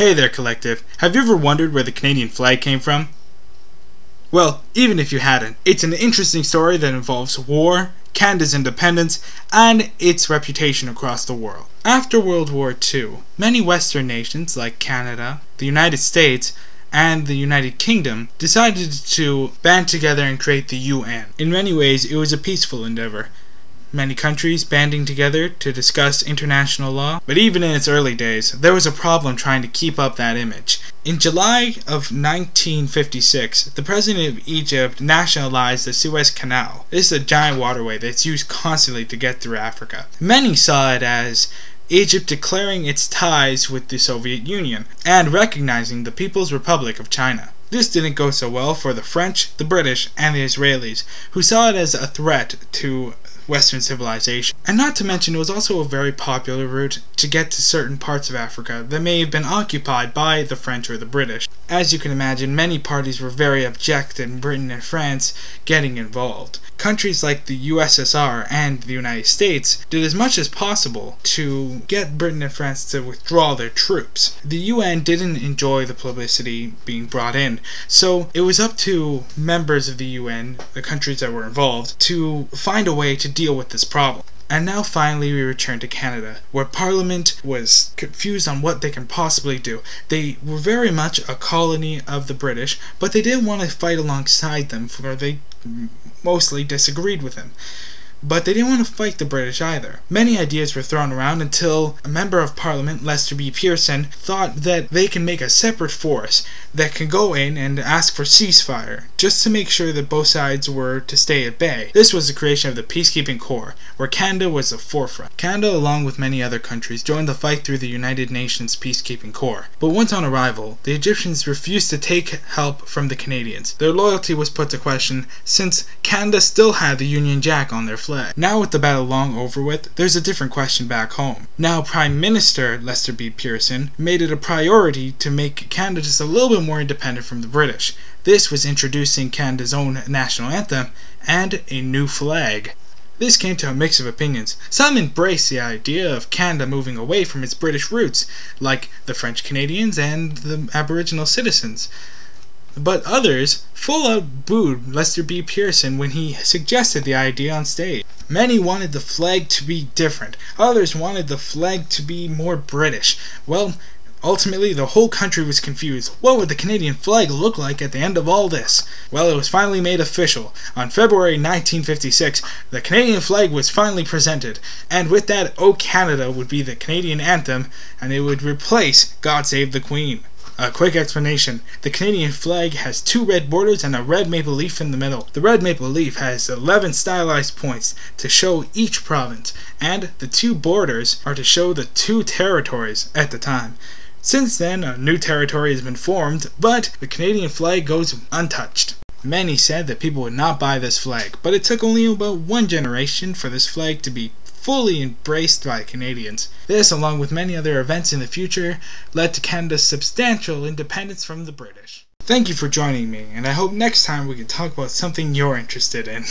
Hey there, Collective. Have you ever wondered where the Canadian flag came from? Well, even if you hadn't, it's an interesting story that involves war, Canada's independence, and its reputation across the world. After World War II, many Western nations like Canada, the United States, and the United Kingdom decided to band together and create the UN. In many ways, it was a peaceful endeavor. Many countries banding together to discuss international law, but even in its early days, there was a problem trying to keep up that image. In July of 1956, the president of Egypt nationalized the Suez Canal. This is a giant waterway that's used constantly to get through Africa. Many saw it as Egypt declaring its ties with the Soviet Union and recognizing the People's Republic of China. This didn't go so well for the French, the British, and the Israelis, who saw it as a threat to Western civilization. And not to mention, it was also a very popular route to get to certain parts of Africa that may have been occupied by the French or the British. As you can imagine, many parties were very objective in Britain and France getting involved. Countries like the USSR and the United States did as much as possible to get Britain and France to withdraw their troops. The UN didn't enjoy the publicity being brought in, so it was up to members of the UN, the countries that were involved, to find a way to deal with this problem. And now finally we return to Canada, where Parliament was confused on what they can possibly do. They were very much a colony of the British, but they didn't want to fight alongside them, for they mostly disagreed with them. But they didn't want to fight the British either. Many ideas were thrown around until a member of Parliament, Lester B. Pearson, thought that they can make a separate force that can go in and ask for ceasefire, just to make sure that both sides were to stay at bay. This was the creation of the Peacekeeping Corps, where Canada was the forefront. Canada, along with many other countries, joined the fight through the United Nations Peacekeeping Corps. But once on arrival, the Egyptians refused to take help from the Canadians. Their loyalty was put to question, since Canada still had the Union Jack on their flag. Now with the battle long over with, there's a different question back home. Now Prime Minister Lester B. Pearson made it a priority to make Canada just a little bit more independent from the British. This was introducing Canada's own national anthem and a new flag. This came to a mix of opinions. Some embraced the idea of Canada moving away from its British roots, like the French Canadians and the Aboriginal citizens. But others full out booed Lester B. Pearson when he suggested the idea on stage. Many wanted the flag to be different. Others wanted the flag to be more British. Well, ultimately the whole country was confused. What would the Canadian flag look like at the end of all this? Well, it was finally made official. On February 1956, the Canadian flag was finally presented. And with that, O Canada would be the Canadian anthem, and it would replace God Save the Queen. A quick explanation. The Canadian flag has two red borders and a red maple leaf in the middle. The red maple leaf has 11 stylized points to show each province, and the two borders are to show the two territories at the time. Since then, a new territory has been formed, but the Canadian flag goes untouched. Many said that people would not buy this flag, but it took only about one generation for this flag to be fully embraced by Canadians. This, along with many other events in the future, led to Canada's substantial independence from the British. Thank you for joining me, and I hope next time we can talk about something you're interested in.